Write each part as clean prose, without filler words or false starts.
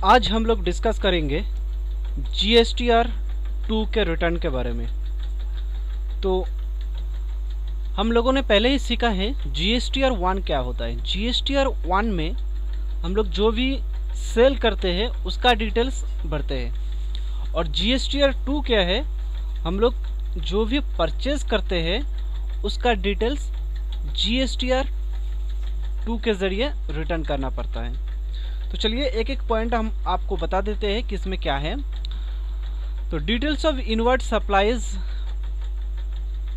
आज हम लोग डिस्कस करेंगे GSTR 2 के रिटर्न के बारे में। तो हम लोगों ने पहले ही सीखा है GSTR 1 क्या होता है। GSTR 1 में हम लोग जो भी सेल करते हैं उसका डिटेल्स भरते हैं, और GSTR 2 क्या है, हम लोग जो भी परचेज करते हैं उसका डिटेल्स GSTR 2 के ज़रिए रिटर्न करना पड़ता है। तो चलिए एक एक पॉइंट हम आपको बता देते हैं कि इसमें क्या है। तो डिटेल्स ऑफ इनवर्ट सप्लाईज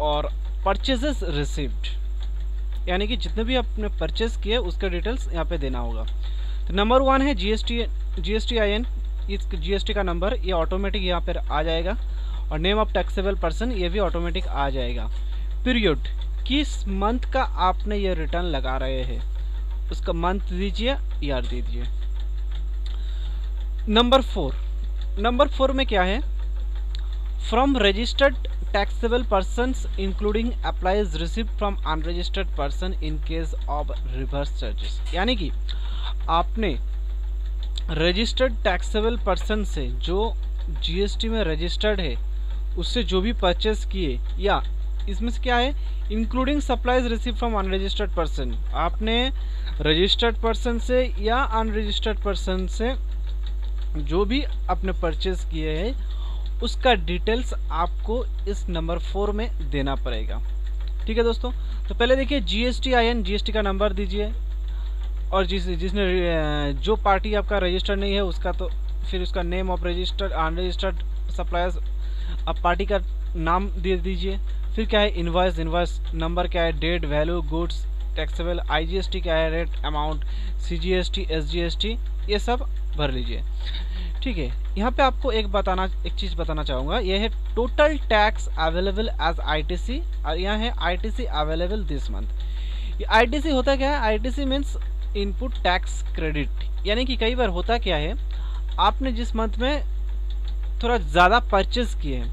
और परचेजेस रिसिव्ड, यानी कि जितने भी आपने परचेज किए उसके डिटेल्स यहाँ पे देना होगा। तो नंबर 1 है GSTIN, इस GST का नंबर, ये ऑटोमेटिक यहाँ पर आ जाएगा, और नेम ऑफ टैक्सेबल पर्सन ये भी ऑटोमेटिक आ जाएगा। पीरियड, किस मंथ का आपने ये रिटर्न लगा रहे हैं उसका मंथ दीजिए, ईयर दीजिए। नंबर 4 में क्या है, from registered taxable persons including applies receive from unregistered person in case of reverse charges, यानी कि आपने रजिस्टर्ड टैक्सेबल पर्सन से जो GST में रजिस्टर्ड है उससे जो भी परचेस किए, या इसमें से क्या है, including supplies receive from unregistered person, आपने रजिस्टर्ड पर्सन से या अनरजिस्टर्ड पर्सन से जो भी आपने परचेज किए हैं उसका डिटेल्स आपको इस नंबर 4 में देना पड़ेगा। ठीक है दोस्तों, तो पहले देखिए GSTIN, GST का नंबर दीजिए, और जिसने जो पार्टी आपका रजिस्टर्ड नहीं है उसका, तो फिर उसका name of registered unregistered suppliers, अब पार्टी का नाम दे दीजिए। फिर क्या है, इनवॉइस नंबर क्या है, date, value, goods, taxable, IGST क्या है, रेट, अमाउंट, CGST, SGST, ये सब भर लीजिए। ठीक है, यहाँ पे आपको एक चीज़ बताना चाहूँगा, ये है total tax available as ITC, और यहाँ है ITC अवेलेबल दिस मंथ। ये ITC होता क्या है, ITC means input tax credit, यानी कि कई बार होता क्या है, आपने जिस मंथ में थोड़ा ज़्यादा परचेज किए हैं,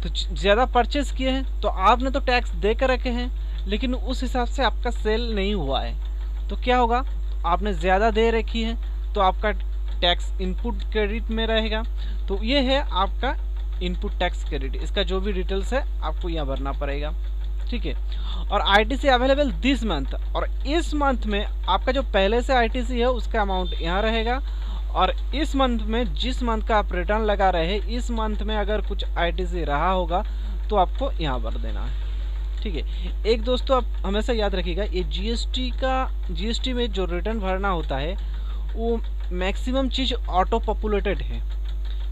तो ज़्यादा परचेज किए हैं तो आपने तो टैक्स दे कर रखे हैं, लेकिन उस हिसाब से आपका सेल नहीं हुआ है, तो क्या होगा, आपने ज़्यादा दे रखी है तो आपका टैक्स इनपुट क्रेडिट में रहेगा। तो ये है आपका इनपुट टैक्स क्रेडिट, इसका जो भी डिटेल्स है आपको यहाँ भरना पड़ेगा। ठीक है, और ITC अवेलेबल दिस मंथ, और इस मंथ में आपका जो पहले से ITC है उसका अमाउंट यहाँ रहेगा, और इस मंथ में जिस मंथ का आप रिटर्न लगा रहे हैं इस मंथ में अगर कुछ ITC रहा होगा तो आपको यहाँ भर देना है। ठीक है, एक दोस्तों आप हमेशा याद रखिएगा, ये GST में जो रिटर्न भरना होता है वो मैक्सिमम चीज़ ऑटो पॉपुलेटेड है।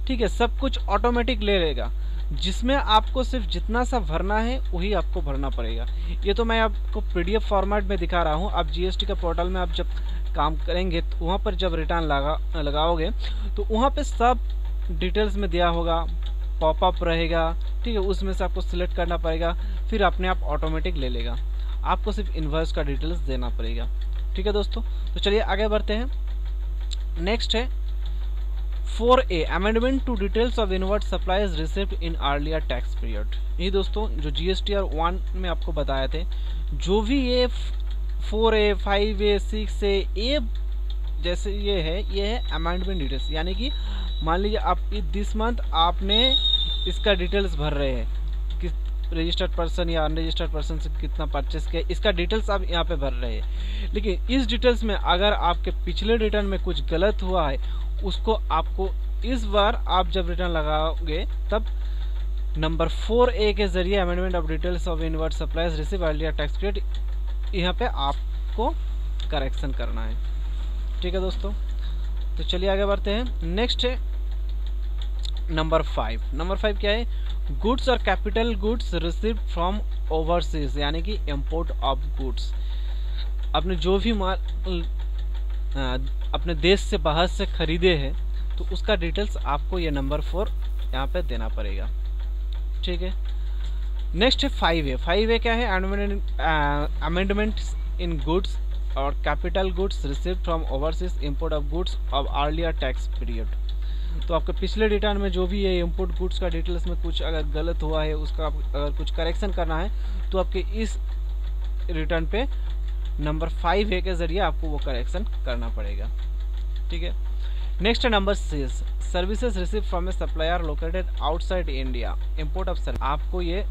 ठीक है, सब कुछ ऑटोमेटिक ले लेगा, जिसमें आपको सिर्फ जितना सा भरना है वही आपको भरना पड़ेगा। ये तो मैं आपको PDF फॉर्मेट में दिखा रहा हूँ, आप GST का पोर्टल में आप जब काम करेंगे तो वहाँ पर जब रिटर्न लगाओगे तो वहाँ पे सब डिटेल्स में दिया होगा, पॉपअप रहेगा। ठीक है, उसमें से आपको सिलेक्ट करना पड़ेगा, फिर अपने आप ऑटोमेटिक ले लेगा, आपको सिर्फ इनवॉइस का डिटेल्स देना पड़ेगा। ठीक है दोस्तों, तो चलिए आगे बढ़ते हैं। नेक्स्ट है 4A, amendment to details of inward supplies received in earlier tax period. ये दोस्तों जो GSTR 1 में आपको बताए थे, जो भी ये 4A, 5A, 6A, ये जैसे ये है अमेंडमेंट डिटेल्स, यानी कि मान लीजिए आप दिस मंथ आपने इसका डिटेल्स भर रहे हैं, किस रजिस्टर्ड पर्सन या अनरजिस्टर्ड पर्सन से कितना परचेस किया, इसका डिटेल्स आप यहाँ पे भर रहे हैं। लेकिन इस डिटेल्स में अगर आपके पिछले रिटर्न में कुछ गलत हुआ है उसको आपको इस बार आप जब रिटर्न लगाओगे तब नंबर 4A के जरिए amendment of details of inward supplies receive earlier tax period, यहाँ पे आपको करेक्शन करना है। ठीक है दोस्तों, तो चलिए आगे बढ़ते हैं। नेक्स्ट है नंबर 5 क्या है, गुड्स और capital goods received from overseas, यानी कि इंपोर्ट ऑफ गुड्स, आपने जो भी माल अपने देश से बाहर से खरीदे हैं तो उसका डिटेल्स आपको ये नंबर 4 यहाँ पे देना पड़ेगा। ठीक है, नेक्स्ट है 5A क्या है, अमेंडमेंट इन गुड्स और capital goods received from overseas import of goods of earlier tax period. तो आपके पिछले रिटर्न में जो भी ये इंपोर्ट गुड्स का डिटेल्स में कुछ अगर गलत हुआ है उसका अगर कुछ करेक्शन करना है तो आपके इस रिटर्न पे नंबर 5A के ज़रिए आपको वो करेक्शन करना पड़ेगा। ठीक है, next number 6, services receive from A supplier located outside India, import of service, आपको ये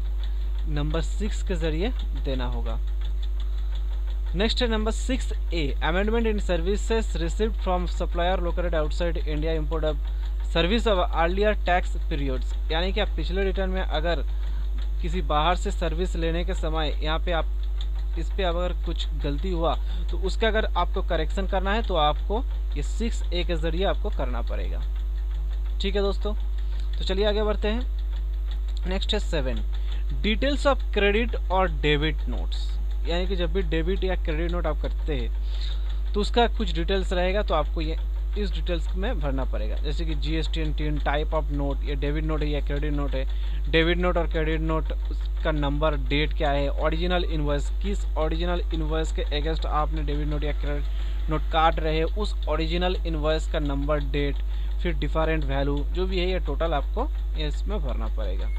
नंबर 6 के जरिए देना होगा। नेक्स्ट है number 6A, amendment in services received from supplier located outside India, import of service of earlier tax periods, यानी कि आप पिछले रिटर्न में अगर किसी बाहर से सर्विस लेने के समय यहाँ पे आप इस पे अगर कुछ गलती हुआ तो उसका अगर आपको करेक्शन करना है तो आपको ये 6A के ज़रिए आपको करना पड़ेगा। ठीक है दोस्तों, तो चलिए आगे बढ़ते हैं। नेक्स्ट है 7, डिटेल्स ऑफ क्रेडिट और डेबिट नोट्स, यानी कि जब भी डेबिट या क्रेडिट नोट आप करते हैं तो उसका कुछ डिटेल्स रहेगा, तो आपको ये इस डिटेल्स में भरना पड़ेगा, जैसे कि GST टाइप ऑफ नोट, ये डेबिट नोट है या क्रेडिट नोट है, डेबिट नोट और क्रेडिट नोट का नंबर, डेट क्या है, ओरिजिनल इनवॉइस, किस ओरिजिनल इनवॉइस के अगेंस्ट आपने डेबिट नोट या क्रेडिट नोट काट रहे हैं, उस ओरिजिनल इनवॉइस का नंबर, डेट, फिर डिफरेंट वैल्यू जो भी है, ये टोटल आपको इसमें भरना पड़ेगा।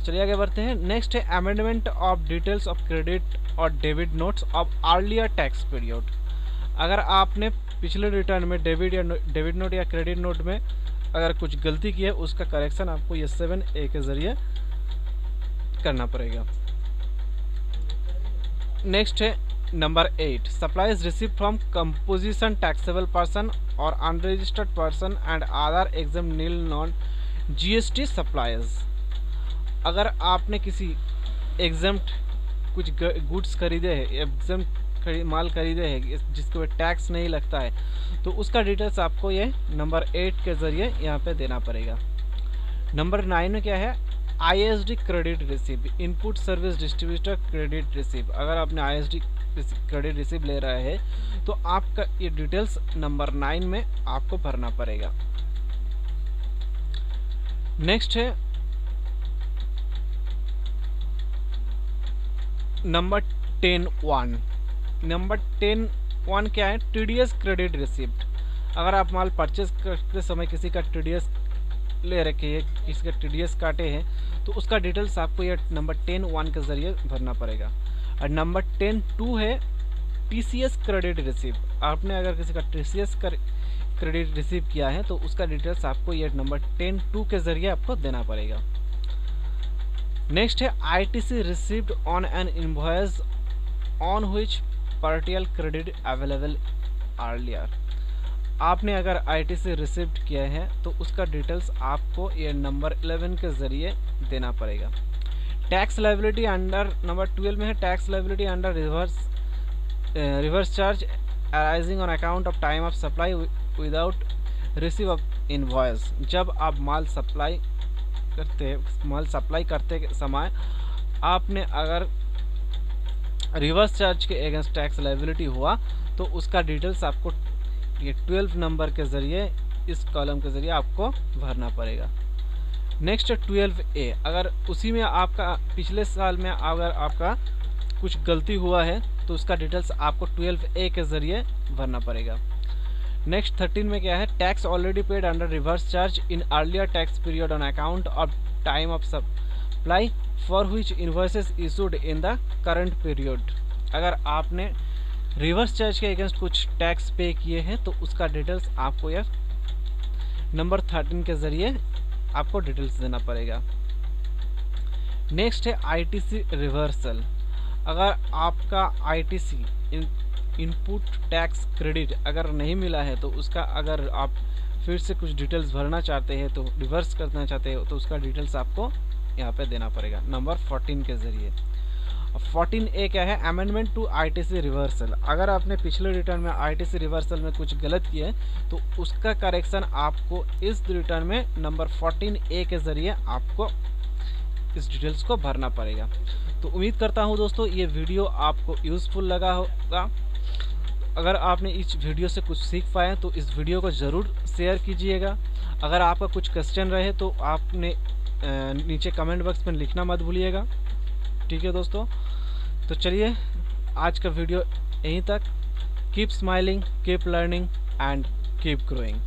चलिए आगे बढ़ते हैं। नेक्स्ट है amendment of details of credit और debit notes of earlier tax period, अगर आपने पिछले रिटर्न में डेबिट नोट या क्रेडिट नोट में अगर कुछ गलती की है उसका करेक्शन आपको ये 7A के ज़रिए करना पड़ेगा। नेक्स्ट है number 8, supplies receive from composition taxable person और unregistered person and other exempt nil non GST supplies, अगर आपने किसी एग्जाम्प्ट कुछ गुड्स खरीदे हैं, एग्जाम्प्ट माल खरीदे हैं जिसके ऊपर टैक्स नहीं लगता है, तो उसका डिटेल्स आपको ये नंबर 8 के ज़रिए यहाँ पे देना पड़ेगा। नंबर 9 में क्या है, ISD credit receive, input service distributor credit receive, अगर आपने ISD क्रेडिट रिसीव ले रहा है तो आपका ये डिटेल्स नंबर 9 में आपको भरना पड़ेगा। नेक्स्ट है नंबर 10(1), नंबर 10(1) क्या है, TDS क्रेडिट रिसीव्ड, अगर आप माल परचेज करते समय किसी का TDS ले रखे हैं, किसी का TDS काटे हैं, तो उसका डिटेल्स आपको ये नंबर 10(1) के ज़रिए भरना पड़ेगा। और नंबर 10(2) है TCS क्रेडिट रिसीव, आपने अगर किसी का TCS क्रेडिट रिसीव किया है तो उसका डिटेल्स आपको ये नंबर 10(2) के ज़रिए आपको देना पड़ेगा। नेक्स्ट है ITC received on an invoice on which partial credit available earlier, आपने अगर ITC रिसीव्ड किया है तो उसका डिटेल्स आपको ये नंबर 11 के ज़रिए देना पड़ेगा। टैक्स लायबिलिटी अंडर नंबर 12 में है, tax liability under reverse charge arising on account of time of supply without receive of invoice, जब आप माल सप्लाई करते समय आपने अगर रिवर्स चार्ज के अगेंस्ट टैक्स लायबिलिटी हुआ तो उसका डिटेल्स आपको ये 12 नंबर के ज़रिए इस कॉलम के ज़रिए आपको भरना पड़ेगा। नेक्स्ट 12A, अगर उसी में आपका पिछले साल में अगर आपका कुछ गलती हुआ है तो उसका डिटेल्स आपको 12A के ज़रिए भरना पड़ेगा। नेक्स्ट 13 में क्या है, tax already paid under reverse charge in earlier tax period on account of time of supply for which invoices issued in the current period, अगर आपने रिवर्स चार्ज के अगेंस्ट कुछ टैक्स पे किए हैं तो उसका डिटेल्स आपको यह नंबर 13 के ज़रिए आपको डिटेल्स देना पड़ेगा। नेक्स्ट है ITC रिवर्सल, अगर आपका ITC इनपुट टैक्स क्रेडिट अगर नहीं मिला है तो उसका अगर आप फिर से कुछ डिटेल्स भरना चाहते हैं तो रिवर्स करना चाहते हो तो उसका डिटेल्स आपको यहाँ पे देना पड़ेगा नंबर 14 के ज़रिए। 14A क्या है, अमेंडमेंट टू ITC रिवर्सल, अगर आपने पिछले रिटर्न में ITC रिवर्सल में कुछ गलत किया है तो उसका करेक्शन आपको इस रिटर्न में नंबर 14A के ज़रिए आपको इस डिटेल्स को भरना पड़ेगा। तो उम्मीद करता हूँ दोस्तों ये वीडियो आपको यूज़फुल लगा होगा। अगर आपने इस वीडियो से कुछ सीख पाए तो इस वीडियो को ज़रूर शेयर कीजिएगा। अगर आपका कुछ क्वेश्चन रहे तो आपने नीचे कमेंट बॉक्स में लिखना मत भूलिएगा। ठीक है दोस्तों, तो चलिए आज का वीडियो यहीं तक। Keep smiling, keep learning and keep growing.